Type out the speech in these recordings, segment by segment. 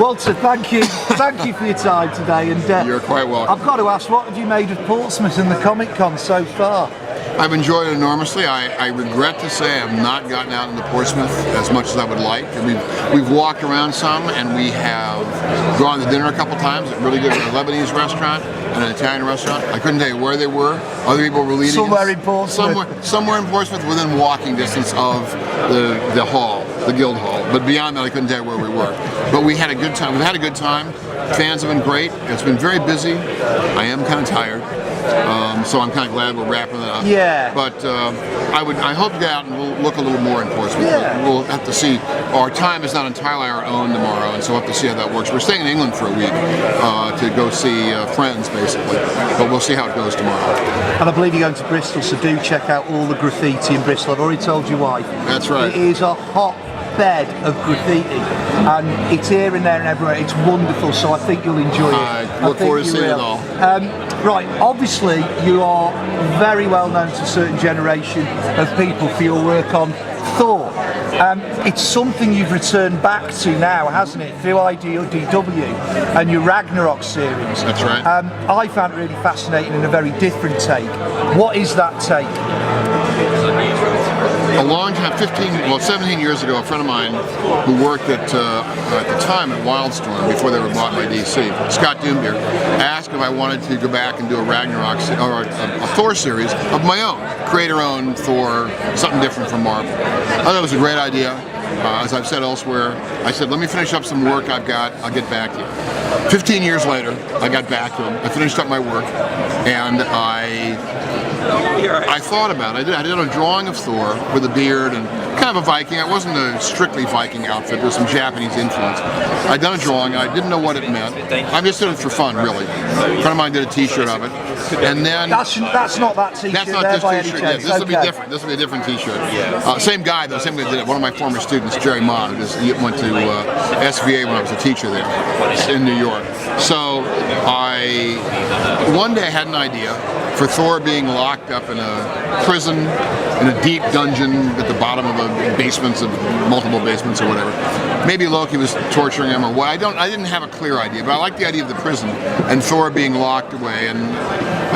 Walter, thank you for your time today. And you're quite welcome. I've got to ask, what have you made of Portsmouth and the Comic Con so far? I've enjoyed it enormously. I regret to say I have not gotten out into Portsmouth as much as I would like. We've walked around some, and we have gone to dinner a couple times at a really good Lebanese restaurant and an Italian restaurant. I couldn't tell you where they were. Other people were leading somewhere in Portsmouth. Somewhere in Portsmouth, within walking distance of the hall, the Guild Hall. But beyond that, I couldn't tell you where we were. But we had a good time. We've had a good time. Fans have been great. It's been very busy. I am kind of tired. So I'm kind of glad we're wrapping it up. Yeah. But I hope to get out and we'll look a little more in Portsmouth. Yeah. We'll have to see. Our time is not entirely our own tomorrow, and so we'll have to see how that works. We're staying in England for a week to go see friends, basically. But we'll see how it goes tomorrow. And I believe you're going to Bristol, so do check out all the graffiti in Bristol. I've already told your wife. That's right. It is a hot bed of graffiti, and it's here and there and everywhere. It's wonderful, so I think you'll enjoy it. I look forward to seeing it all. Right, obviously you are very well known to a certain generation of people for your work on Thor. It's something you've returned back to now, hasn't it, through IDW and your Ragnarok series. That's right. I found it really fascinating and a very different take. What is that take? A long time, 17 years ago, a friend of mine who worked at the time at Wildstorm, before they were bought by DC, Scott Doombeer, asked if I wanted to go back and do a Ragnarok or a Thor series of my own, create our own Thor, something different from Marvel. I thought it was a great idea. As I've said elsewhere, I said, let me finish up some work I've got, I'll get back to you. 15 years later, I got back to him, I finished up my work, and I thought about it. I did a drawing of Thor with a beard and kind of a Viking. It wasn't a strictly Viking outfit. There was some Japanese influence. I'd done a drawing. I didn't know what it meant. I just did it for fun, really. A friend of mine did a T-shirt of it. And then... That's not that T-shirt. That's not this T-shirt. Yeah, this will be different. This will be a different T-shirt. Same guy, though. Same guy did it. One of my former students, Jerry Mott, who went to SVA when I was a teacher there in New York. So one day I had an idea for Thor being locked up in a prison, in a deep dungeon at the bottom of a basements of multiple basements or whatever. Maybe Loki was torturing him or what. I didn't have a clear idea, but I liked the idea of the prison and Thor being locked away. And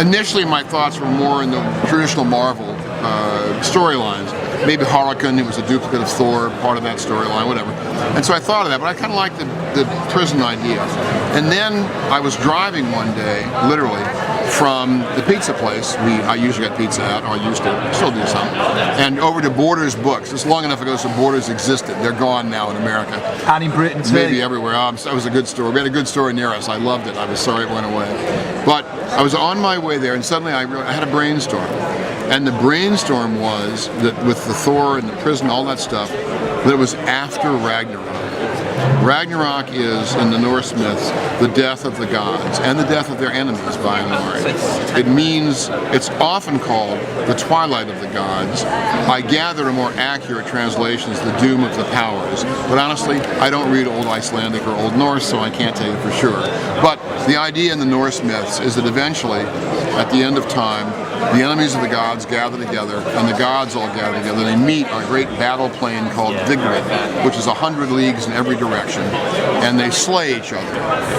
initially my thoughts were more in the traditional Marvel storylines. Maybe Harlequin, who was a duplicate of Thor, part of that storyline, whatever. And so I thought of that, but I kind of liked the prison idea. And then I was driving one day, literally, from the pizza place. I usually got pizza at, or I used to, still do some, and over to Borders Books. It's long enough ago so Borders existed. They're gone now in America. And in Britain too. Maybe everywhere. That was a good store. We had a good store near us. I loved it. I was sorry it went away. But I was on my way there, and suddenly I had a brainstorm. And the brainstorm was that with the Thor and the prison, all that stuff, that it was after Ragnarok. Ragnarok is, in the Norse myths, the death of the gods and the death of their enemies, by and large. It means, it's often called the twilight of the gods. I gather a more accurate translation is the doom of the powers. But honestly, I don't read Old Icelandic or Old Norse, so I can't tell you for sure. But the idea in the Norse myths is that eventually, at the end of time, the enemies of the gods gather together, and the gods all gather together. They meet on a great battle plain called Vigrid, which is 100 leagues in every direction, and they slay each other.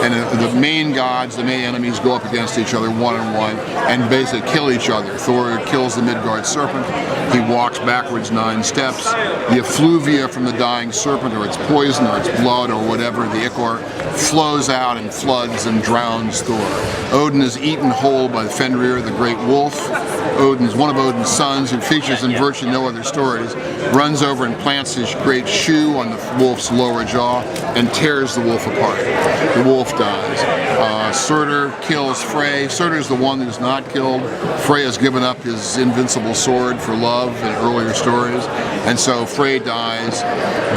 And the main gods, the main enemies, go up against each other one-on-one and basically kill each other. Thor kills the Midgard serpent. He walks backwards 9 steps. The effluvia from the dying serpent, or its poison, or its blood, or whatever, the ichor, flows out and floods and drowns Thor. Odin is eaten whole by Fenrir, the great wolf. One of Odin's sons, who features in virtually no other stories, runs over and plants his great shoe on the wolf's lower jaw and tears the wolf apart. The wolf dies. Surtur kills Frey. Surtur's the one who's not killed. Frey has given up his invincible sword for love in earlier stories, and so Frey dies.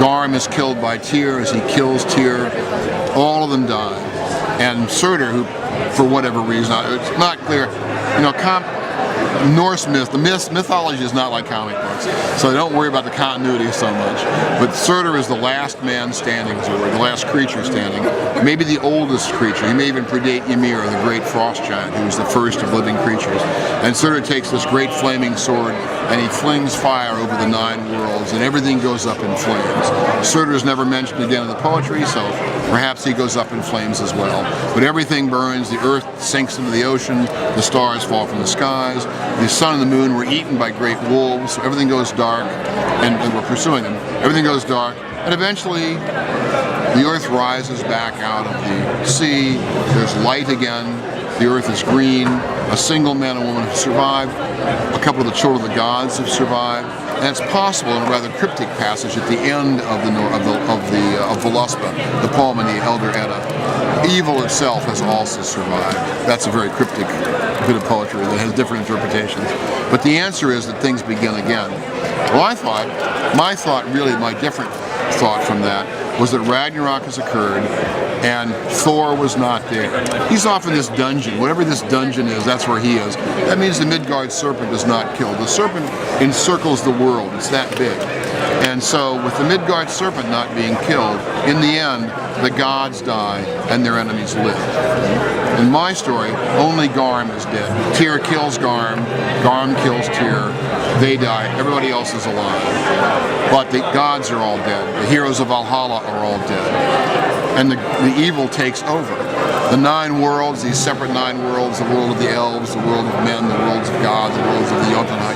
Garm is killed by Tyr as he kills Tyr. All of them die. And Surtur, who, for whatever reason, it's not clear, Norse mythology is not like comic books, so don't worry about the continuity so much. But Surtur is the last man standing, or the last creature standing, maybe the oldest creature. He may even predate Ymir, the great frost giant, who was the first of living creatures. And Surtur takes this great flaming sword, and he flings fire over the 9 worlds, and everything goes up in flames. Surtur is never mentioned again in the poetry, so perhaps he goes up in flames as well. But everything burns, the earth sinks into the ocean, the stars fall from the skies, the sun and the moon were eaten by great wolves, so everything goes dark, and we're pursuing them. Everything goes dark, and eventually the earth rises back out of the sea, there's light again, the earth is green, a single man and woman have survived, a couple of the children of the gods have survived, and it's possible in a rather cryptic passage at the end of Voluspa, the poem in the Elder Edda. Evil itself has also survived. That's a very cryptic bit of poetry that has different interpretations. But the answer is that things begin again. Well, my different thought from that was that Ragnarok has occurred and Thor was not there. He's off in this dungeon. Whatever this dungeon is, that's where he is. That means the Midgard serpent is not killed. The serpent encircles the world. It's that big. And so with the Midgard serpent not being killed, in the end, the gods die and their enemies live. In my story, only Garm is dead. Tyr kills Garm kills Tyr, they die, everybody else is alive. But the gods are all dead. The heroes of Valhalla are all dead. And the evil takes over. The 9 worlds, these separate 9 worlds, the world of the elves, the world of men, the worlds of gods, the worlds of the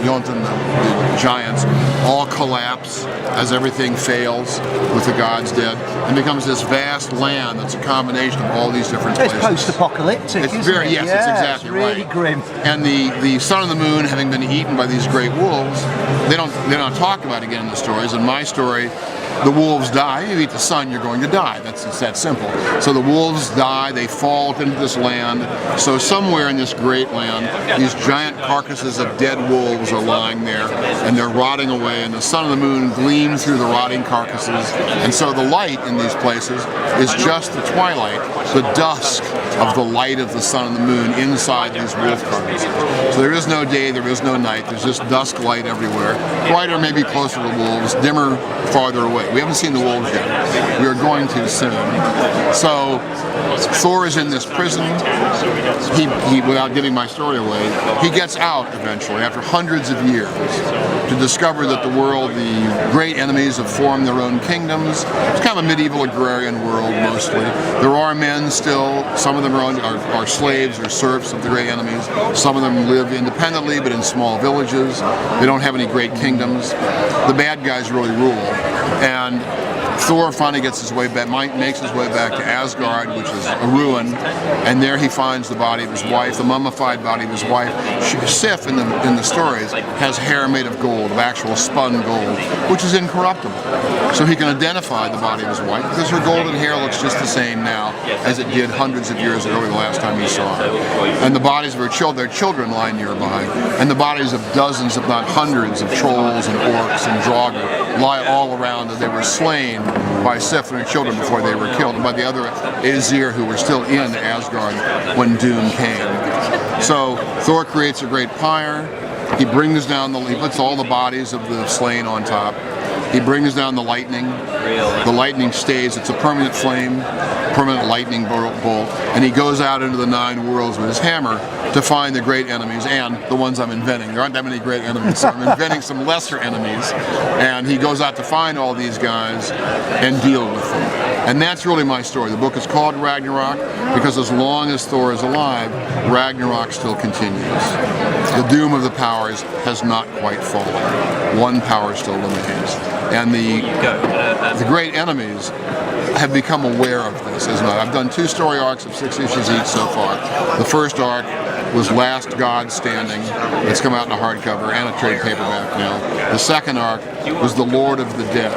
Jotun, the giants, all collapse as everything fails with the gods dead, and becomes this vast land that's a combination of all these different places. It's post-apocalyptic, it's isn't very, it? yes, it's exactly it's really right. Grim. And the sun and the moon, having been eaten by these great wolves, they don't talk about it again in the stories. In my story, the wolves die. If you eat the sun, you're going to die. It's that simple. So the wolves die, they fall into this land. So somewhere in this great land, these giant carcasses of dead wolves are lying there, and they're rotting away, and the sun and the moon gleam through the rotting carcasses. And so the light in these places is just the twilight, the dusk of the light of the sun and the moon inside these wolf carcasses. So there is no day, there is no night, there's just dusk light everywhere. Brighter maybe closer to the wolves, dimmer farther away. We haven't seen the wolves yet. We are going to soon. So Thor is in this prison. He, without giving my story away, he gets out eventually after hundreds of years to discover that the world, the great enemies have formed their own kingdoms. It's kind of a medieval agrarian world mostly. There are men still. Some of them are slaves or serfs of the great enemies. Some of them live independently but in small villages. They don't have any great kingdoms. The bad guys really rule. And Thor finally gets his way back, makes his way back to Asgard, which is a ruin, and there he finds the body of his wife, the mummified body of his wife. Sif in the stories has hair made of gold, of actual spun gold, which is incorruptible. So he can identify the body of his wife because her golden hair looks just the same now as it did hundreds of years ago, the last time he saw her. And the bodies of their children lie nearby, and the bodies of dozens, if not hundreds, of trolls and orcs and draugr lie all around, and they were slain by Sif and her children before they were killed, and by the other Aesir who were still in Asgard when doom came. So Thor creates a great pyre. He brings down he puts all the bodies of the slain on top. He brings down the lightning. The lightning stays. It's a permanent flame, permanent lightning bolt, and he goes out into the 9 worlds with his hammer to find the great enemies and the ones I'm inventing. There aren't that many great enemies, so I'm inventing some lesser enemies. And he goes out to find all these guys and deal with them. And that's really my story. The book is called Ragnarok because as long as Thor is alive, Ragnarok still continues. The doom of the powers has not quite fallen. One power still remains. And the great enemies have become aware of this. I've done 2 story arcs of 6 issues each so far. The first arc was Last God Standing. It's come out in a hardcover and a trade paperback now. The second arc was The Lord of the Dead.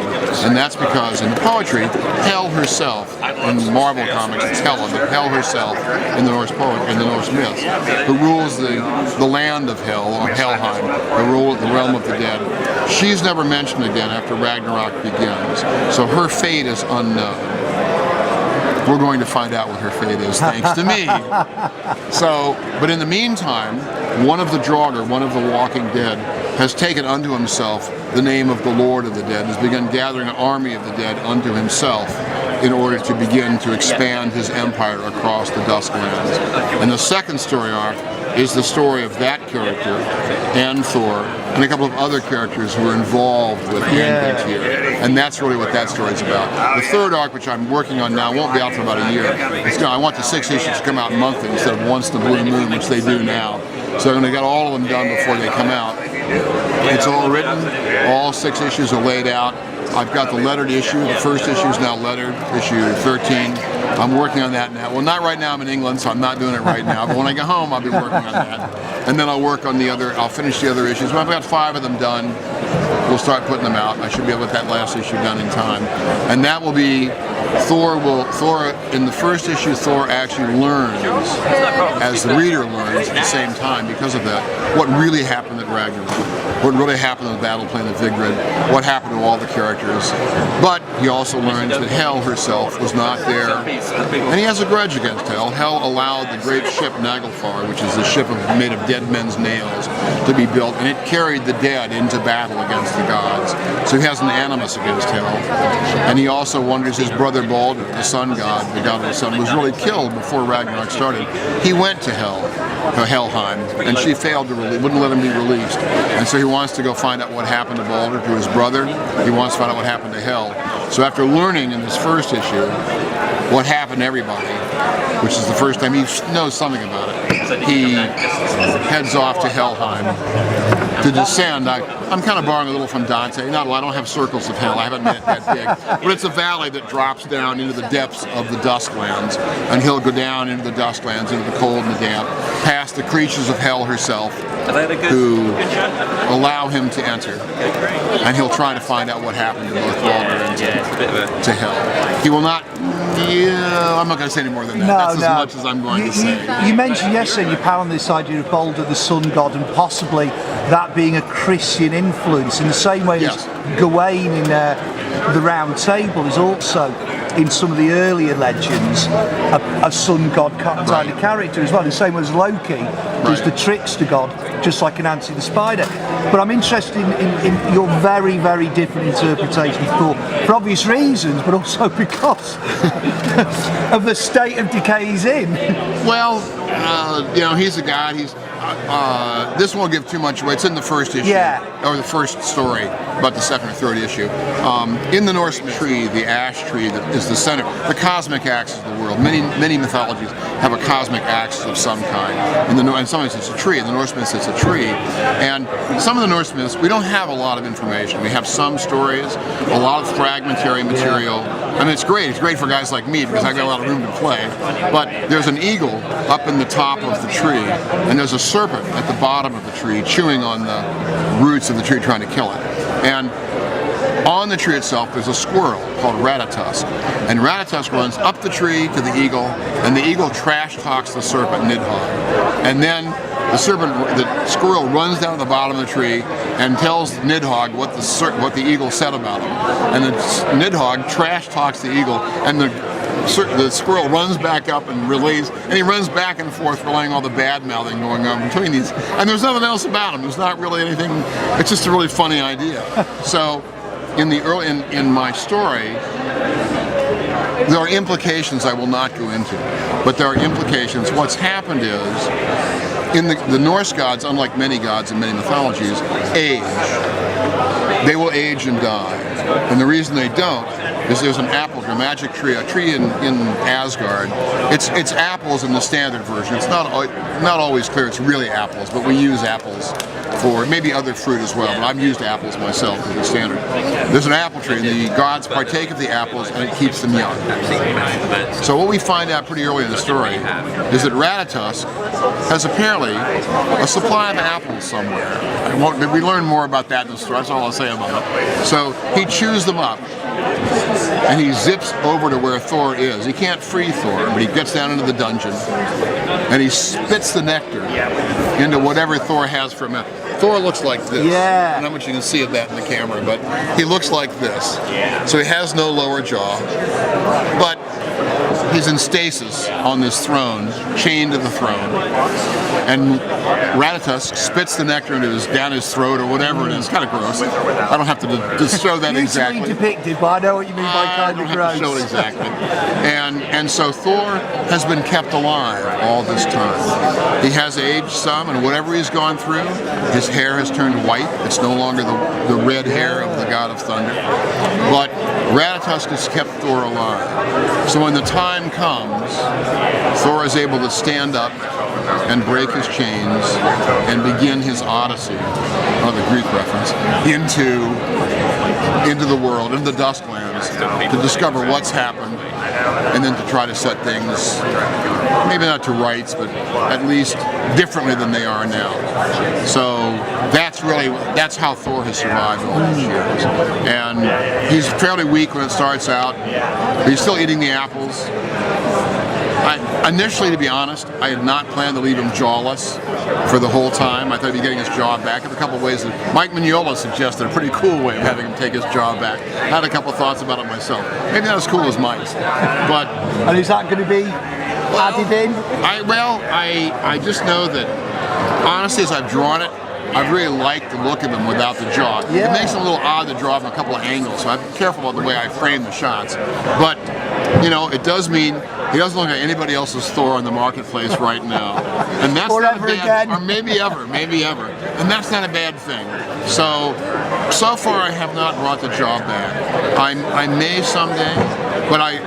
And that's because in the poetry, Hel herself, in Marvel Comics, it's Hela, but Hel herself in the Norse poetry, in the Norse myths, who rules the land of Hel, or Helheim, the realm of the dead. She's never mentioned again after Ragnarok begins. So her fate is unknown. We're going to find out what her fate is, thanks to me. But in the meantime, one of the draugr, one of the walking dead, has taken unto himself the name of the Lord of the Dead, has begun gathering an army of the dead unto himself in order to begin to expand his empire across the Dusklands. And the second story arc is the story of that character and Thor and a couple of other characters who are involved with Angband, and that's really what that story is about. The third arc, which I'm working on now, won't be out for about a year. I want the 6 issues to come out monthly instead of once in the blue moon, which they do now. So I'm going to get all of them done before they come out. It's all written, all 6 issues are laid out. I've got the lettered issue. The first issue is now lettered, issue 13. I'm working on that now. Well, not right now. I'm in England, so I'm not doing it right now. But when I get home, I'll be working on that. And then I'll work on I'll finish the other issues. When I've got 5 of them done, we'll start putting them out. I should be able to get that last issue done in time. And that will be Thor, in the first issue, Thor actually learns, as the reader learns at the same time because of that, what really happened at Ragnarok, what really happened on the battle plane of Vigrid, what happened to all the characters. But he also learns that Hel herself was not there, and he has a grudge against Hel. Hel allowed the great ship Naglfar, which is a ship made of dead men's nails, to be built, and it carried the dead into battle against the gods. So he has an animus against Hel. And he also wonders, his brother Baldur, the sun god, the god of the sun, was really killed before Ragnarok started. He went to Helheim, and she failed to wouldn't let him be released. And so he wants to go find out what happened to Baldur, to his brother. He wants to find out what happened to Hel. So after learning in this first issue what happened to everybody, which is the first time he knows something about it, he heads off to Helheim to descend. I'm kind of borrowing a little from Dante. Not a lot. I don't have circles of hell. I haven't made it that big. But it's a valley that drops down into the depths of the Dusklands. And he'll go down into the Dusklands, into the cold and the damp, past the creatures of Hel herself, who allow him to enter. And he'll try to find out what happened to both Baldur and to Hel. He will not... Yeah, I'm not going to say any more than that. That's as much as I'm going to say. You mentioned yesterday you pound this idea of Baldur, the sun god, and possibly that being a Christian influence in the same way as Gawain in the Round Table is also, in some of the earlier legends, a sun god kind of character as well. The same way as Loki is the trickster god, just like Anansi the spider. But I'm interested in your very, very different interpretation of Thor, for obvious reasons, but also because of the state of decay he's in. Well, he's a god. This won't give too much away. It's in the first issue, or the first story, about the second or third issue. In the Norse tree, the ash tree that is the center, the cosmic axis of the world. Many mythologies have a cosmic axis of some kind. In some ways, it's a tree. In the Norse myths, it's a tree. And some of the Norse myths, we don't have a lot of information. We have some stories, a lot of fragmentary material. I mean, it's great. It's great for guys like me because I've got a lot of room to play. But there's an eagle up in the top of the tree, and there's a serpent at the bottom of the tree chewing on the roots of the tree, trying to kill it. And on the tree itself, there's a squirrel called Ratatusk. And Ratatusk runs up the tree to the eagle, and the eagle trash talks the serpent Nidhogg. And then the squirrel runs down to the bottom of the tree and tells Nidhogg what the eagle said about him. And the Nidhogg trash talks the eagle, and the squirrel runs back up and relays, and he runs back and forth relaying all the bad mouthing going on between these. And there's nothing else about him. There's not really anything. It's just a really funny idea. So in my story, there are implications I will not go into, but there are implications. What's happened is, in the Norse gods, unlike many gods in many mythologies, age. They will age and die. And the reason they don't is there's an apple, a magic tree, a tree in Asgard. It's apples in the standard version. It's not always clear it's really apples, but we use apples for maybe other fruit as well, but I've used apples myself as the standard. There's an apple tree, and the gods partake of the apples, and it keeps them young. So what we find out pretty early in the story is that Ratatusk has apparently a supply of apples somewhere. We learn more about that in the story, that's all I'll say about it. So he chews them up, and he zips over to where Thor is. He can't free Thor, but he gets down into the dungeon, and he spits the nectar into whatever Thor has for him. Thor looks like this. I don't know how much you can see of that in the camera, but he looks like this. So he has no lower jaw. But he's in stasis on this throne, chained to the throne, and Ratatosk spits the nectar down his throat or whatever it is. It's kind of gross. I don't have to just show that exactly. Depicted, but I know what you mean by kind of gross. I don't have to show it exactly. And so Thor has been kept alive all this time. He has aged some, and whatever he's gone through, his hair has turned white. It's no longer the red hair of the god of thunder. But Ratatosk has kept Thor alive. So when the time comes, Thor is able to stand up and break his chains and begin his odyssey, the Greek reference, into the world, into the Dusklands, to discover what's happened, and then to try to set things, maybe not to rights, but at least differently than they are now. So that's how Thor has survived all these years. And he's fairly weak when it starts out, but he's still eating the apples. Initially, to be honest, I had not planned to leave him jawless for the whole time. I thought he'd be getting his jaw back. There's a couple of ways that Mike Mignola suggested a pretty cool way of having him take his jaw back. I had a couple of thoughts about it myself. Maybe not as cool as Mike's, but... And is that going to be added in? I just know that, honestly, as I've drawn it, I really like the look of him without the jaw. Yeah. It makes it a little odd to draw from a couple of angles, so I'm careful about the way I frame the shots. But, it does mean he doesn't look like anybody else's Thor on the marketplace right now. And that's not a bad, or maybe ever. And that's not a bad thing. So far I have not brought the jaw back. I may someday, but I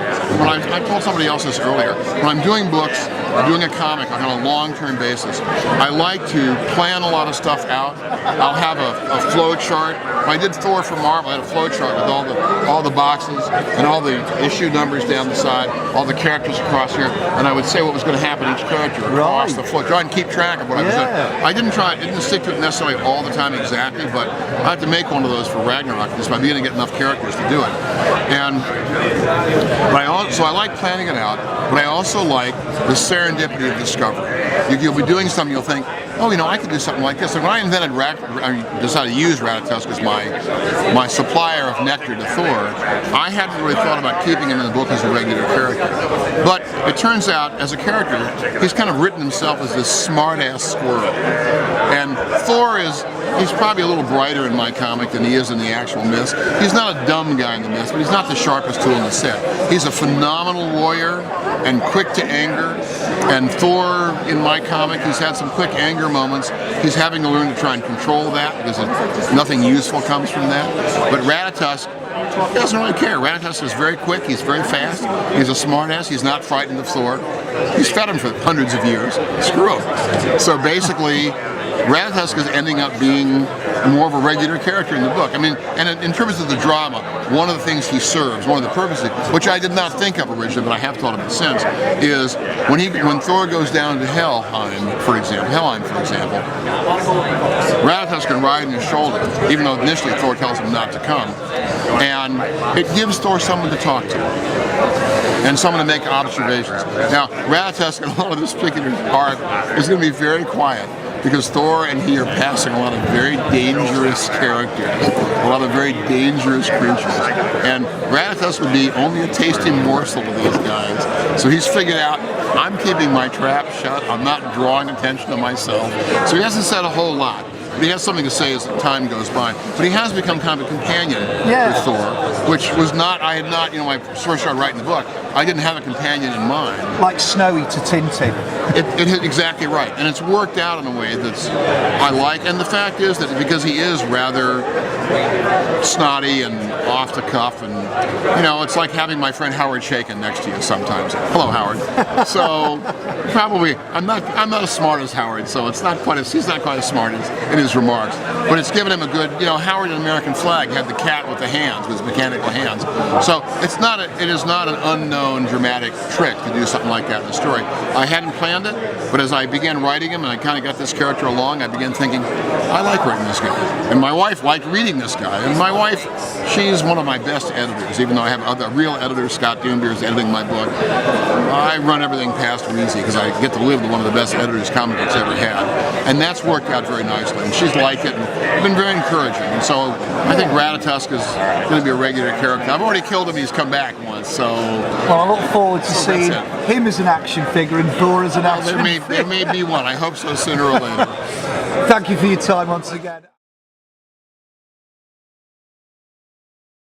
told somebody else this earlier. When I'm doing books, I'm doing a comic on a long-term basis, I like to plan a lot of stuff out. I'll have a flow chart. When I did Thor for Marvel, I had a flow chart with all the boxes and all the issue numbers down the side, all the characters across here, and I would say what was going to happen to each character across the flow. Try and keep track of what I was doing. I didn't stick to it necessarily all the time exactly, but I had to make one of those for Ragnarok because I'm beginning to get enough characters to do it. So I like planning it out, but I also like the serendipity of discovery. You'll be doing something, you'll think, oh, I could do something like this. So when I invented decided to use Ratatosk as my supplier of nectar to Thor, I hadn't really thought about keeping him in the book as a regular character. But it turns out, as a character, he's kind of written himself as this smart-ass squirrel. And Thor he's probably a little brighter in my comic than he is in the actual myths. He's not a dumb guy in the myths, but he's not the sharpest tool in the set. He's a phenomenal warrior and quick to anger. And Thor, in my comic, he's had some quick anger moments. He's having to learn to try and control that because nothing useful comes from that. But Ratatosk, he doesn't really care. Ratatosk is very quick, he's very fast, he's a smartass, he's not frightened of Thor. He's fed him for hundreds of years. Screw him. So basically, Ratatosk is ending up being more of a regular character in the book. And in terms of the drama, one of the things he serves, one of the purposes, which I did not think of originally, but I have thought of it since, is when Thor goes down to Helheim, for example, Ratatosk can ride on his shoulder, even though initially Thor tells him not to come. And it gives Thor someone to talk to and someone to make observations. Now, Ratatosk in a lot of this particular arc is going to be very quiet, because Thor and he are passing a lot of very dangerous characters, a lot of very dangerous creatures. And Ratatosk would be only a tasty morsel to these guys. So he's figured out, I'm keeping my trap shut, I'm not drawing attention to myself. So he hasn't said a whole lot. But he has something to say as time goes by. But he has become kind of a companion with Thor, which was not, I had not, when I first started writing the book, I didn't have a companion in mind. Like Snowy to Tintin. It exactly right. And it's worked out in a way that's I like. And the fact is that because he is rather snotty and off the cuff, and it's like having my friend Howard Chaykin next to you sometimes. Hello, Howard. So probably I'm not as smart as Howard, so he's not quite as smart as in his remarks. But it's given him a good, Howard in American Flag had the cat with the hands, with his mechanical hands. So it is not an unknown dramatic trick to do something like that in the story. I hadn't planned it, but as I began writing him and I kind of got this character along, I began thinking, I like writing this guy. And my wife liked reading this guy. And my wife, she's one of my best editors, even though I have other real editors. Scott Doombeer is editing my book. I run everything past her easy because I get to live with one of the best editors comic books ever had. And that's worked out very nicely. And she's liked it and been very encouraging. And so I think Ratatosk is going to be a regular regular character. I've already killed him. He's come back once, so. Well, I look forward to seeing him as an action figure and Thor as an action figure. There may be one. I hope so sooner or later. Thank you for your time once again.